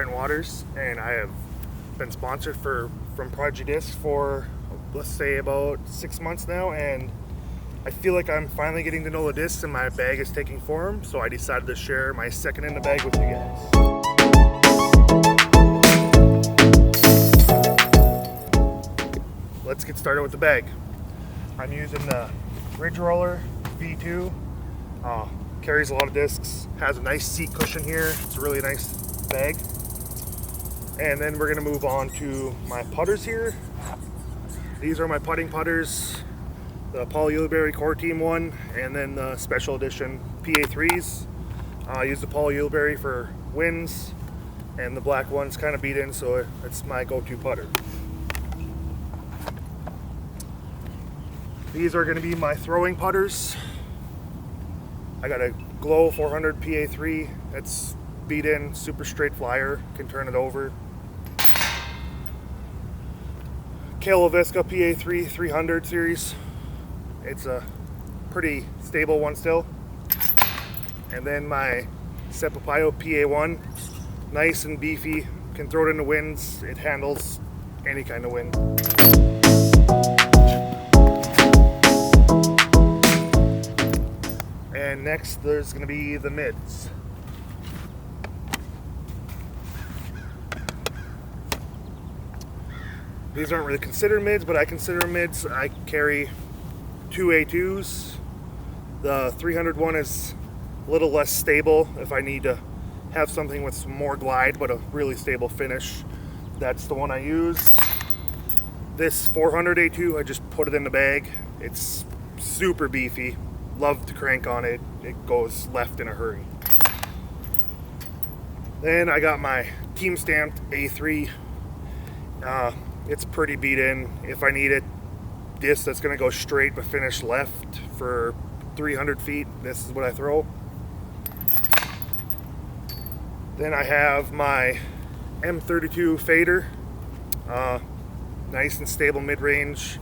Brent Waters, and I have been sponsored from Prodigy Discs for, let's say, about 6 months now, and I feel like I'm finally getting to know the discs and my bag is taking form, so I decided to share my second in the bag with you guys. Let's get started with the bag. I'm using the Ridge Roller V2. Carries a lot of discs, has a nice seat cushion here. It's a really nice bag. And then we're gonna move on to my putters here. These are my putting putters, the Paul Ulibarri Core Team one, and then the special edition PA3s. I use the Paul Ulibarri for wins, and the black one's kind of beat in, so it's my go-to putter. These are gonna be my throwing putters. I got a Glow 400 PA3. It's beat in, super straight flyer, can turn it over. Kaloviska PA3 300 series. It's a pretty stable one still. And then my Sepopayo PA1, nice and beefy, can throw it in the winds. It handles any kind of wind. And next there's going to be the mids. These aren't really considered mids, but I consider them mids. I carry two A2s. The 300 one is a little less stable if I need to have something with some more glide but a really stable finish. That's the one I use. This 400 A2, I just put it in the bag. It's super beefy. Love to crank on it. It goes left in a hurry. Then I got my team stamped A3. It's pretty beat in. If I need it, disc that's gonna go straight but finish left for 300 feet, this is what I throw. Then I have my M32 fader. Nice and stable mid-range.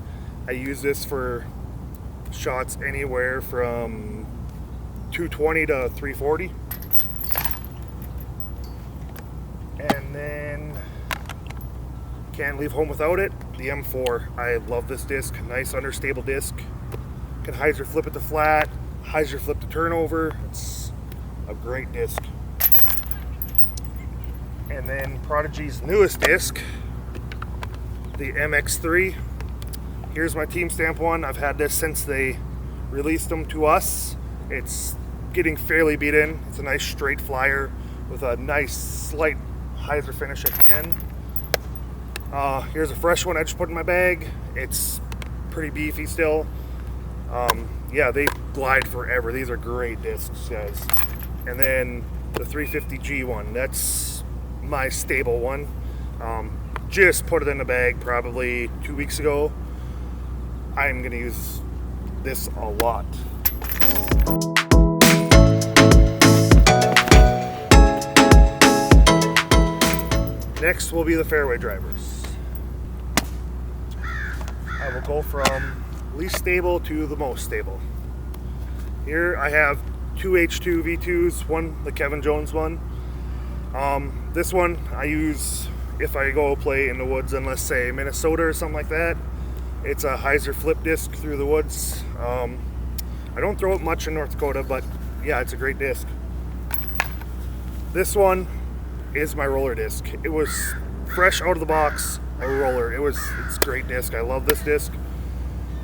I use this for shots anywhere from 220 to 340. And then can't leave home without it, the M4. I love this disc. Nice understable disc. Can hyzer flip it to flat, hyzer flip to turnover. It's a great disc. And then Prodigy's newest disc, the MX3. Here's my team stamp one. I've had this since they released them to us. It's getting fairly beat in. It's a nice straight flyer with a nice slight hyzer finish at the end. Here's a fresh one I just put in my bag. It's pretty beefy still. Yeah, they glide forever. These are great discs, guys. And then the 350G one. That's my stable one. Just put it in the bag probably 2 weeks ago. I'm going to use this a lot. Next will be the fairway drivers. I will go from least stable to the most stable. Here I have two H2 V2s, one the Kevin Jones one. This one I use if I go play in the woods in, let's say, Minnesota or something like that. It's a hyzer flip disc through the woods. I don't throw it much in North Dakota, but yeah, it's a great disc. This one is my roller disc. It was fresh out of the box, a roller. It's a great disc. I love this disc.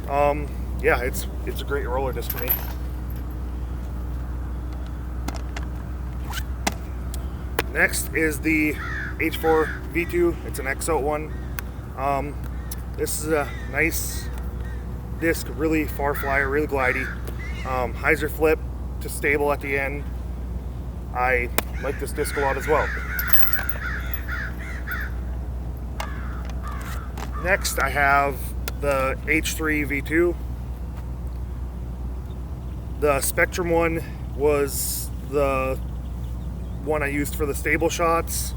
Yeah, it's a great roller disc for me. Next is the H4 V2. It's an XO one. This is a nice disc, really far flyer, really glidey. Hyzer flip to stable at the end. I like this disc a lot as well. Next I have the H3 V2. The Spectrum one was the one I used for the stable shots,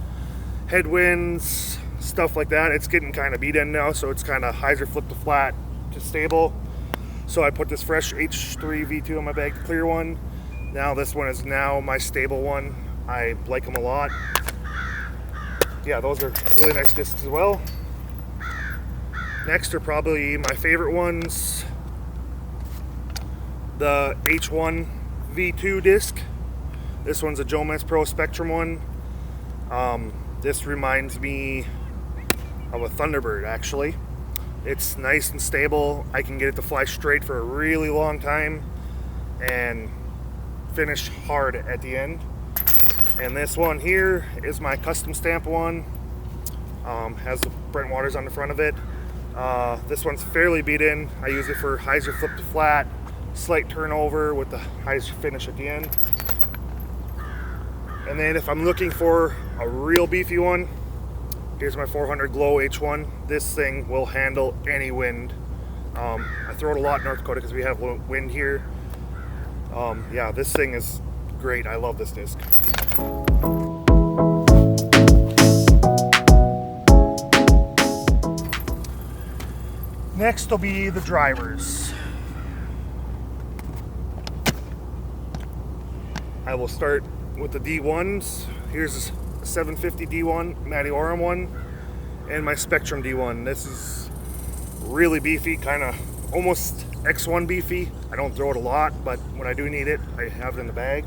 headwinds, stuff like that. It's getting kind of beat in now, so it's kind of hyzer flip to flat to stable. So I put this fresh H3 V2 in my bag, the clear one. Now this one is now my stable one. I like them a lot. yeah, those are really nice discs as well. Next are probably my favorite ones, the H1 V2 disc. This one's a Jomez Pro Spectrum one. This reminds me of a Thunderbird, actually. It's nice and stable. I can get it to fly straight for a really long time and finish hard at the end. And this one here is my custom stamp one. Has the Brent Waters on the front of it. This one's fairly beat in. I use it for hyzer flip to flat, slight turnover with the hyzer finish at the end. And then if I'm looking for a real beefy one, here's my 400 Glow H1. This thing will handle any wind. I throw it a lot in North Dakota because we have wind here. Yeah, this thing is great. I love this disc. Next will be the drivers. I will start with the D1s. Here's a 750 D1, Matty Oram one, and my Spectrum D1. This is really beefy, kind of almost X1 beefy. I don't throw it a lot, but when I do need it, I have it in the bag.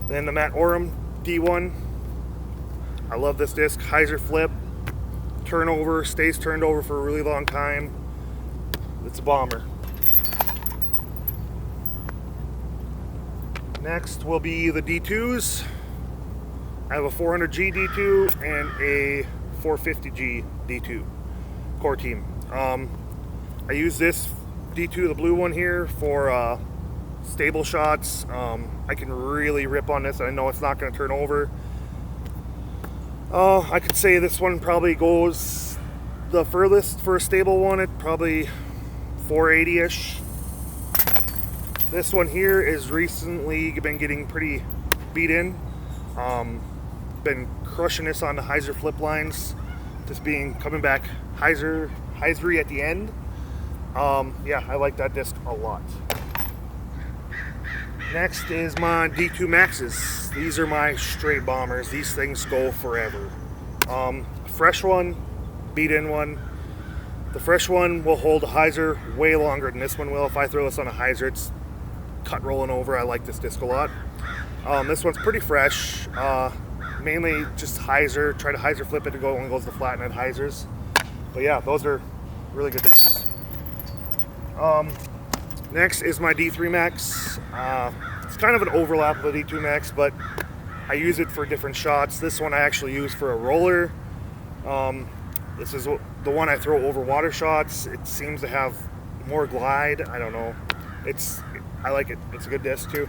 Then the Matt Oram D1. I love this disc. Hyzer flip, turnover, stays turned over for a really long time. It's a bomber. Next will be the D2s. I have a 400G D2 and a 450G D2 core team. I use this D2, the blue one here, for stable shots. I can really rip on this. I know it's not going to turn over. I could say this one probably goes the furthest for a stable one at probably 480-ish. This one here is recently been getting pretty beat in. Been crushing this on the hyzer flip lines, just coming back hyzery at the end. Yeah, I like that disc a lot. Next is my D2 Maxes. These are my straight bombers. These things go forever. Fresh one, beat in one. The fresh one will hold a hyzer way longer than this one will. If I throw this on a hyzer, it's cut rolling over. I like this disc a lot. This one's pretty fresh. Mainly just hyzer. Try to hyzer flip it to go, only goes to flatten at hyzers. But yeah, those are really good discs. Next is my D3 Max. It's kind of an overlap with the D2 Max, but I use it for different shots. This one I actually use for a roller. This is the one I throw over water shots. It seems to have more glide. I don't know. I like it. It's a good disc too.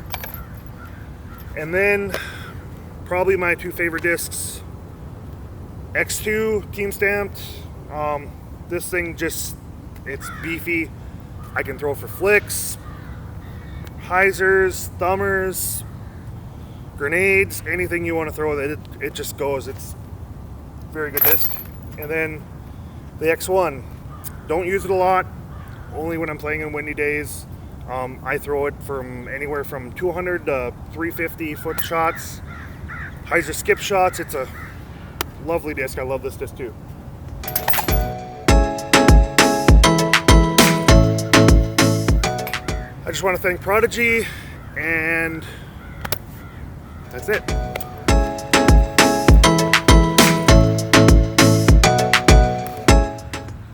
And then probably my two favorite discs, X2 team stamped. This thing it's beefy. I can throw for flicks, hyzers, thumbers, grenades, anything you want to throw. It just goes. It's a very good disc. And then the X1. Don't use it a lot, only when I'm playing in windy days. I throw it from anywhere from 200 to 350 foot shots. Hyzer skip shots. It's a lovely disc. I love this disc too. I just want to thank Prodigy, and that's it.